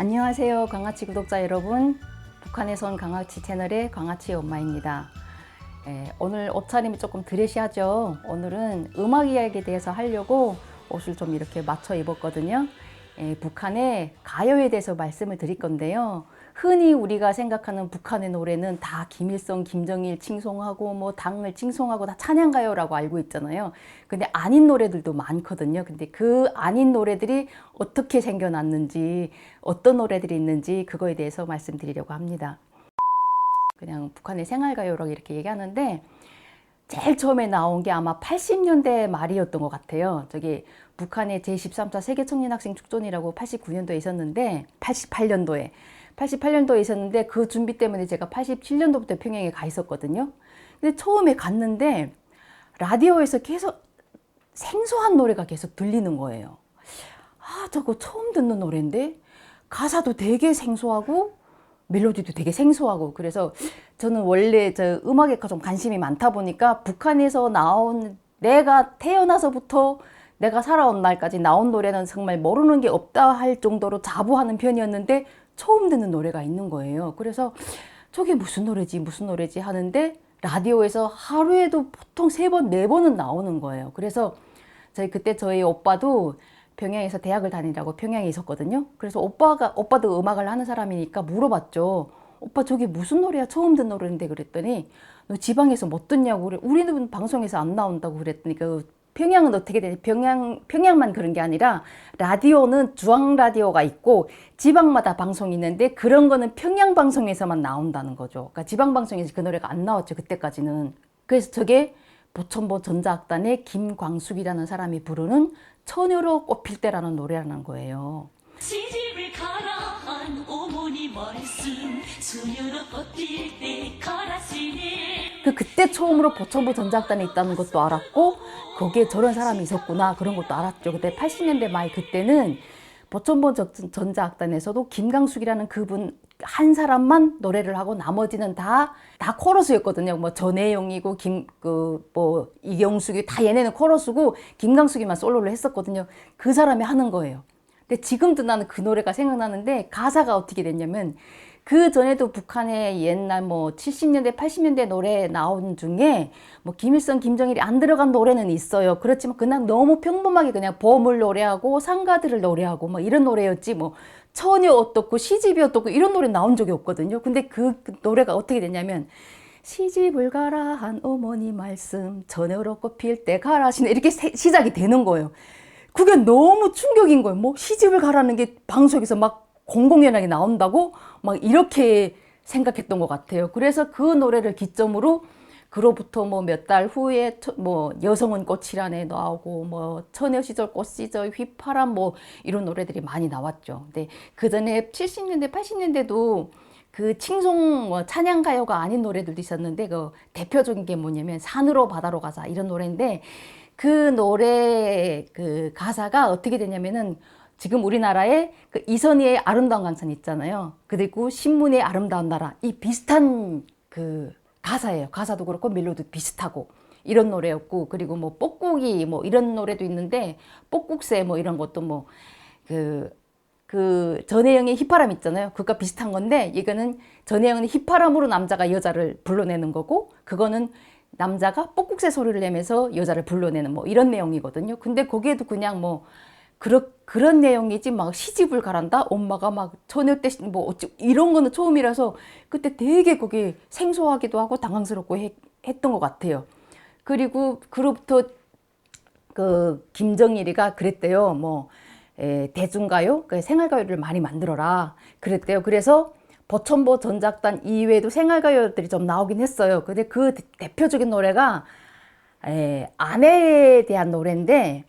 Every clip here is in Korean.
안녕하세요, 강아치 구독자 여러분. 북한에서 온 강아치 채널의 강아치 엄마입니다. 오늘 옷차림이 조금 드레시하죠. 오늘은 음악 이야기에 대해서 하려고 옷을 좀 이렇게 맞춰 입었거든요. 북한의 가요에 대해서 말씀을 드릴 건데요. 흔히 우리가 생각하는 북한의 노래는 다 김일성, 김정일 칭송하고 뭐 당을 칭송하고 다 찬양가요라고 알고 있잖아요. 근데 아닌 노래들도 많거든요. 근데 그 아닌 노래들이 어떻게 생겨났는지, 어떤 노래들이 있는지 그거에 대해서 말씀드리려고 합니다. 그냥 북한의 생활가요라고 이렇게 얘기하는데 제일 처음에 나온 게 아마 80년대 말이었던 것 같아요. 저기 북한의 제13차 세계청년학생 축전이라고 89년도에 있었는데 88년도에 있었는데 그 준비 때문에 제가 87년도부터 평양에 가 있었거든요. 근데 처음에 갔는데 라디오에서 계속 생소한 노래가 계속 들리는 거예요. 아, 저거 처음 듣는 노래인데 가사도 되게 생소하고 멜로디도 되게 생소하고. 그래서 저는 원래 저 음악에 좀 관심이 많다 보니까 북한에서 나온, 내가 태어나서부터 내가 살아온 날까지 나온 노래는 정말 모르는 게 없다 할 정도로 자부하는 편이었는데 처음 듣는 노래가 있는 거예요. 그래서 저게 무슨 노래지 하는데 라디오에서 하루에도 보통 3번, 4번은 나오는 거예요. 그래서 그때 저희 오빠도 평양에서 대학을 다니라고 평양에 있었거든요. 그래서 오빠도 음악을 하는 사람이니까 물어봤죠. 오빠 저게 무슨 노래야? 처음 듣는 노래인데. 그랬더니 너 지방에서 못 듣냐고. 그래. 우리는 방송에서 안 나온다고 그랬더니 평양은 어떻게 되냐? 평양만 그런 게 아니라 라디오는 중앙 라디오가 있고 지방마다 방송이 있는데 그런 거는 평양 방송에서만 나온다는 거죠. 그러니까 지방 방송에서 그 노래가 안 나왔죠. 그때까지는. 그래서 저게 보천보 전자악단의 김광숙이라는 사람이 부르는 처녀로 꽃필 때라는 노래라는 거예요. 시집을 가라한 어머니 말씀 처녀로 꽃필 때 가라시네. 그때 처음으로 보천보 전자악단에 있다는 것도 알았고 거기에 저런 사람이 있었구나 그런 것도 알았죠. 그때 80년대 말 그때는 보천보 전자악단에서도 김광숙이라는 그분 한 사람만 노래를 하고 나머지는 다 코러스였거든요. 뭐 전혜영이고 뭐 이경숙이 다 얘네는 코러스고 김광숙이만 솔로를 했었거든요. 그 사람이 하는 거예요. 근데 지금도 나는 그 노래가 생각나는데 가사가 어떻게 됐냐면 그 전에도 북한의 옛날 뭐 70년대, 80년대 노래 나온 중에 뭐 김일성, 김정일이 안 들어간 노래는 있어요. 그렇지만 그냥 너무 평범하게 그냥 보물 노래하고 상가들을 노래하고 뭐 이런 노래였지 뭐 처녀 어떻고 시집이 어떻고 이런 노래 나온 적이 없거든요. 근데 그 노래가 어떻게 됐냐면 시집을 가라 한 어머니 말씀 처녀로 꽃필 때 가라시네 이렇게 시작이 되는 거예요. 그게 너무 충격인 거예요. 뭐 시집을 가라는 게 방송에서 막 공공연하게 나온다고 막 이렇게 생각했던 것 같아요. 그래서 그 노래를 기점으로 그로부터 뭐 몇 달 후에 뭐 여성은 꽃이라네 나오고 뭐 처녀 시절 꽃 시절 휘파람 뭐 이런 노래들이 많이 나왔죠. 근데 그 전에 70년대 80년대도 그 칭송 뭐 찬양 가요가 아닌 노래들도 있었는데 그 대표적인 게 뭐냐면 산으로 바다로 가자 이런 노래인데 그 노래 그 가사가 어떻게 되냐면은 지금 우리나라에 그 이선희의 아름다운 강산 있잖아요. 그리고 신문의 아름다운 나라 이 비슷한 그 가사예요. 가사도 그렇고 멜로디도 비슷하고 이런 노래였고 그리고 뭐 뽁뽁이 뭐 이런 노래도 있는데 뽁국새 뭐 이런 것도 뭐 그 전혜영의 휘파람 있잖아요. 그거가 비슷한 건데 이거는 전혜영은 휘파람으로 남자가 여자를 불러내는 거고 그거는 남자가 뽁국새 소리를 내면서 여자를 불러내는 뭐 이런 내용이거든요. 근데 거기에도 그냥 뭐 그런 내용이지 막 시집을 가란다? 엄마가 막 처녀 때 뭐 어찌 이런 거는 처음이라서 그때 되게 거기 생소하기도 하고 당황스럽고 했던 것 같아요. 그리고 그로부터 그 김정일이가 그랬대요. 뭐 대중가요, 생활가요를 많이 만들어라 그랬대요. 그래서 보천보 전작단 이외에도 생활가요들이 좀 나오긴 했어요. 근데 그 대표적인 노래가 아내에 대한 노래인데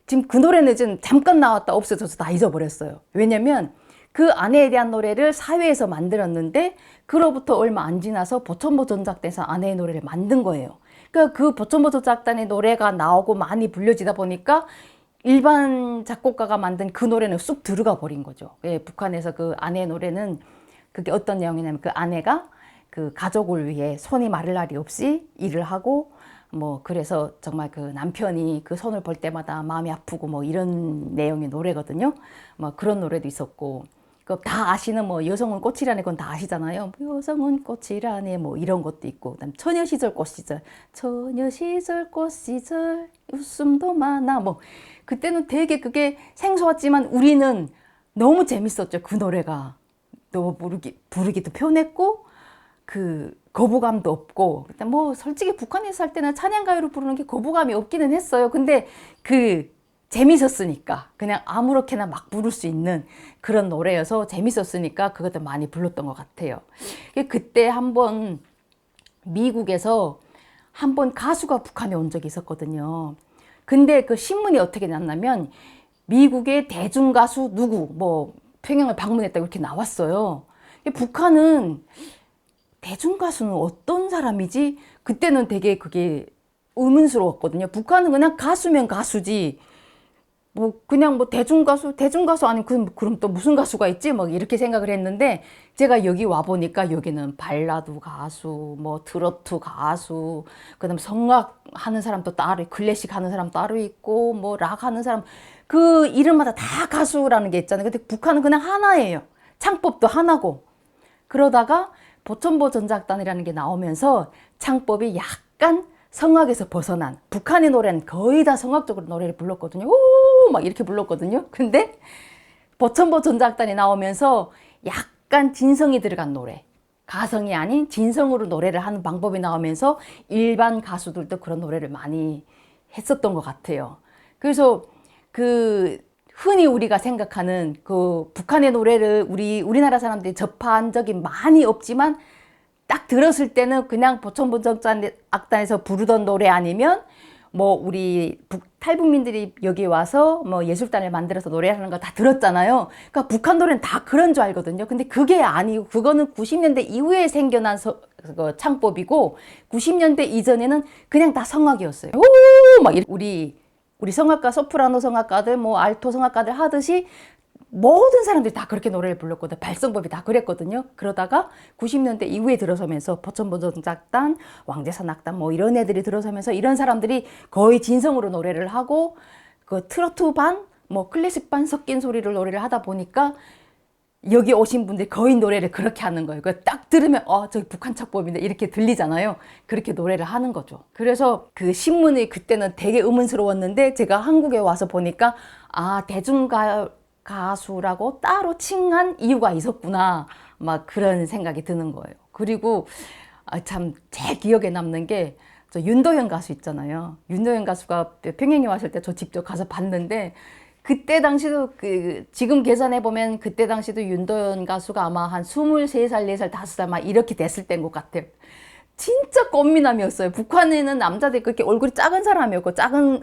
지금 그 노래는 지금 잠깐 나왔다 없어져서 다 잊어버렸어요. 왜냐면 그 아내에 대한 노래를 사회에서 만들었는데 그로부터 얼마 안 지나서 보천보 전작단에서 아내의 노래를 만든 거예요. 그러니까 그 보천보 전작단의 노래가 나오고 많이 불려지다 보니까 일반 작곡가가 만든 그 노래는 쑥 들어가 버린 거죠. 북한에서 그 아내의 노래는 그게 어떤 내용이냐면 그 아내가 그 가족을 위해 손이 마를 날이 없이 일을 하고 뭐 그래서 정말 그 남편이 그 손을 볼 때마다 마음이 아프고 뭐 이런 내용의 노래거든요. 뭐 그런 노래도 있었고 그 다 아시는 뭐 여성은 꽃이라네 건 다 아시잖아요. 여성은 꽃이라네 뭐 이런 것도 있고, 그다음 처녀 시절 꽃 시절, 처녀 시절 꽃 시절 웃음도 많아 뭐 그때는 되게 그게 생소했지만 우리는 너무 재밌었죠. 그 노래가 너무 부르기도 편했고 그 거부감도 없고, 일단 뭐 솔직히 북한에서 살 때는 찬양가요를 부르는 게 거부감이 없기는 했어요. 근데 그 재밌었으니까 그냥 아무렇게나 막 부를 수 있는 그런 노래여서 재밌었으니까 그것도 많이 불렀던 것 같아요. 그때 한번 미국에서 한번 가수가 북한에 온 적이 있었거든요. 근데 그 신문이 어떻게 났냐면 미국의 대중 가수 누구 뭐 평양을 방문했다고 이렇게 나왔어요. 북한은 대중 가수는 어떤 사람이지? 그때는 되게 그게 의문스러웠거든요. 북한은 그냥 가수면 가수지 뭐 그냥 뭐 대중 가수 아니면 그럼 또 무슨 가수가 있지? 막 이렇게 생각을 했는데 제가 여기 와 보니까 여기는 발라드 가수, 뭐 트로트 가수, 그다음 성악 하는 사람도 따로, 클래식 하는 사람 따로 있고, 뭐 락 하는 사람 그 이름마다 다 가수라는 게 있잖아요. 근데 북한은 그냥 하나예요. 창법도 하나고. 그러다가 보천보 전작단이라는 게 나오면서 창법이 약간 성악에서 벗어난, 북한의 노래는 거의 다 성악적으로 노래를 불렀거든요. 오! 막 이렇게 불렀거든요. 근데 보천보 전작단이 나오면서 약간 진성이 들어간 노래, 가성이 아닌 진성으로 노래를 하는 방법이 나오면서 일반 가수들도 그런 노래를 많이 했었던 것 같아요. 그래서 그 흔히 우리가 생각하는 그 북한의 노래를 우리나라 사람들이 접한 적이 많이 없지만 딱 들었을 때는 그냥 보천보전악단에서 부르던 노래 아니면 뭐 우리 탈북민들이 여기 와서 뭐 예술단을 만들어서 노래하는 거 다 들었잖아요. 그러니까 북한 노래는 다 그런 줄 알거든요. 근데 그게 아니고 그거는 90년대 이후에 생겨난 창법이고 90년대 이전에는 그냥 다 성악이었어요. 오! 막 우리 성악가, 소프라노 성악가들, 뭐 알토 성악가들 하듯이 모든 사람들이 다 그렇게 노래를 불렀거든요. 발성법이 다 그랬거든요. 그러다가 90년대 이후에 들어서면서 보천보전작단, 왕제산악단 뭐 이런 애들이 들어서면서 이런 사람들이 거의 진성으로 노래를 하고 그 트로트 반, 뭐 클래식 반 섞인 소리를 노래를 하다 보니까 여기 오신 분들이 거의 노래를 그렇게 하는 거예요. 딱 들으면 저기 북한 창법인데 이렇게 들리잖아요. 그렇게 노래를 하는 거죠. 그래서 그 신문이 그때는 되게 의문스러웠는데 제가 한국에 와서 보니까 가수라고 따로 칭한 이유가 있었구나. 막 그런 생각이 드는 거예요. 그리고 참 제 기억에 남는 게 저 윤도현 가수 있잖아요. 윤도현 가수가 평양에 왔을 때 저 직접 가서 봤는데 그때 당시도 지금 계산해 보면 그때 당시도 윤도현 가수가 아마 한 23살, 4살, 5살 막 이렇게 됐을 때인 것 같아요. 진짜 꽃미남이었어요. 북한에는 남자들이 그렇게 얼굴이 작은 사람이었고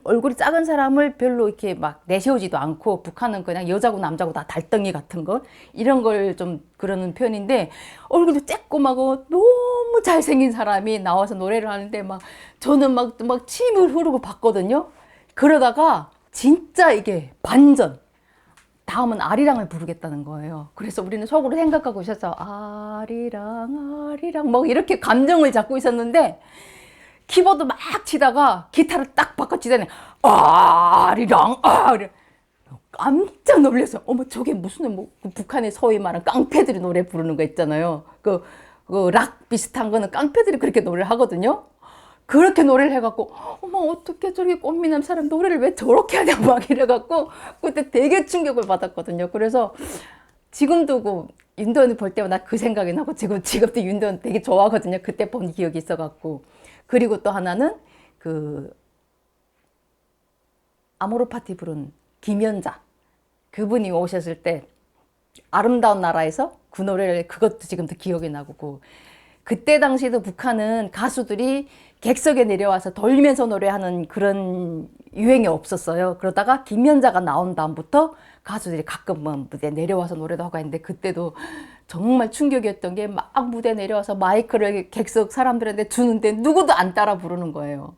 얼굴이 작은 사람을 별로 이렇게 막 내세우지도 않고 북한은 그냥 여자고 남자고 다 달덩이 같은 거 이런 걸 좀 그러는 편인데 얼굴도 쬐꼬마고 너무 잘생긴 사람이 나와서 노래를 하는데 막 저는 막 침을 흐르고 봤거든요. 그러다가 진짜 이게 반전. 다음은 아리랑을 부르겠다는 거예요. 그래서 우리는 속으로 생각하고 있었어. 아리랑, 아리랑. 뭐 이렇게 감정을 잡고 있었는데, 키보드 막 치다가 기타를 딱 바꿔 치더니, 아리랑, 아리랑. 깜짝 놀랐어요. 어머, 저게 무슨, 뭐, 북한의 소위 말하는 깡패들이 노래 부르는 거 있잖아요. 락 비슷한 거는 깡패들이 그렇게 노래를 하거든요. 그렇게 노래를 해갖고 어머 어떻게 저렇게 꽃미남 사람 노래를 왜 저렇게 하냐 막 이래갖고 그때 되게 충격을 받았거든요. 그래서 지금도 그 윤도현을 볼 때마다 그 생각이 나고 지금도 윤도현 되게 좋아하거든요. 그때 본 기억이 있어갖고. 그리고 또 하나는 그 아모르 파티 부른 김연자 그분이 오셨을 때 아름다운 나라에서 그 노래를 그것도 지금도 기억이 나고 그때 당시도 북한은 가수들이 객석에 내려와서 돌면서 노래하는 그런 유행이 없었어요. 그러다가 김연자가 나온 다음부터 가수들이 가끔 무대에 내려와서 노래도 하고 했는데 그때도 정말 충격이었던 게 막 무대에 내려와서 마이크를 객석 사람들한테 주는데 누구도 안 따라 부르는 거예요.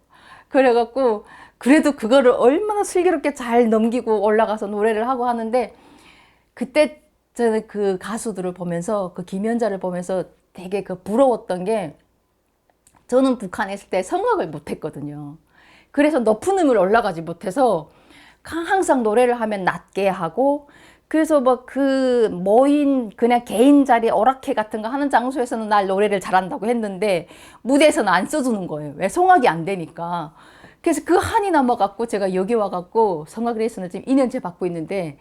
그래갖고 그래도 그거를 얼마나 슬기롭게 잘 넘기고 올라가서 노래를 하고 하는데 그때 저는 그 가수들을 보면서 그 김연자를 보면서 되게 부러웠던 게 저는 북한에 있을 때 성악을 못했거든요. 그래서 높은 음을 올라가지 못해서 항상 노래를 하면 낮게 하고 그래서 막 그 모인 그냥 개인 자리 오락회 같은 거 하는 장소에서는 날 노래를 잘한다고 했는데 무대에서는 안 써주는 거예요. 왜? 성악이 안 되니까. 그래서 그 한이 남아갖고 제가 여기 와갖고 성악 레슨을 지금 2년째 받고 있는데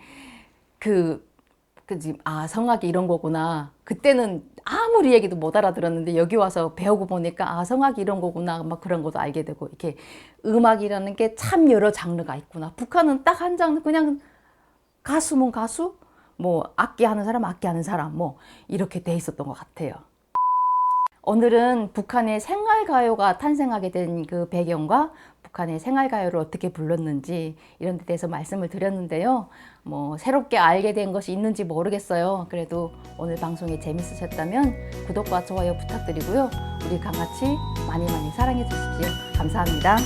지금 성악이 이런 거구나. 그때는 아무리 얘기도 못 알아들었는데 여기 와서 배우고 보니까 성악이 이런 거구나. 막 그런 것도 알게 되고 이렇게 음악이라는 게 참 여러 장르가 있구나. 북한은 딱 한 장르 그냥 가수면 가수, 뭐 악기 하는 사람 악기 하는 사람 뭐 이렇게 돼 있었던 것 같아요. 오늘은 북한의 생활가요가 탄생하게 된 그 배경과 북한의 생활가요를 어떻게 불렀는지 이런 데 대해서 말씀을 드렸는데요. 뭐 새롭게 알게 된 것이 있는지 모르겠어요. 그래도 오늘 방송이 재밌으셨다면 구독과 좋아요 부탁드리고요. 우리 강아치 많이 많이 사랑해 주십시오. 감사합니다.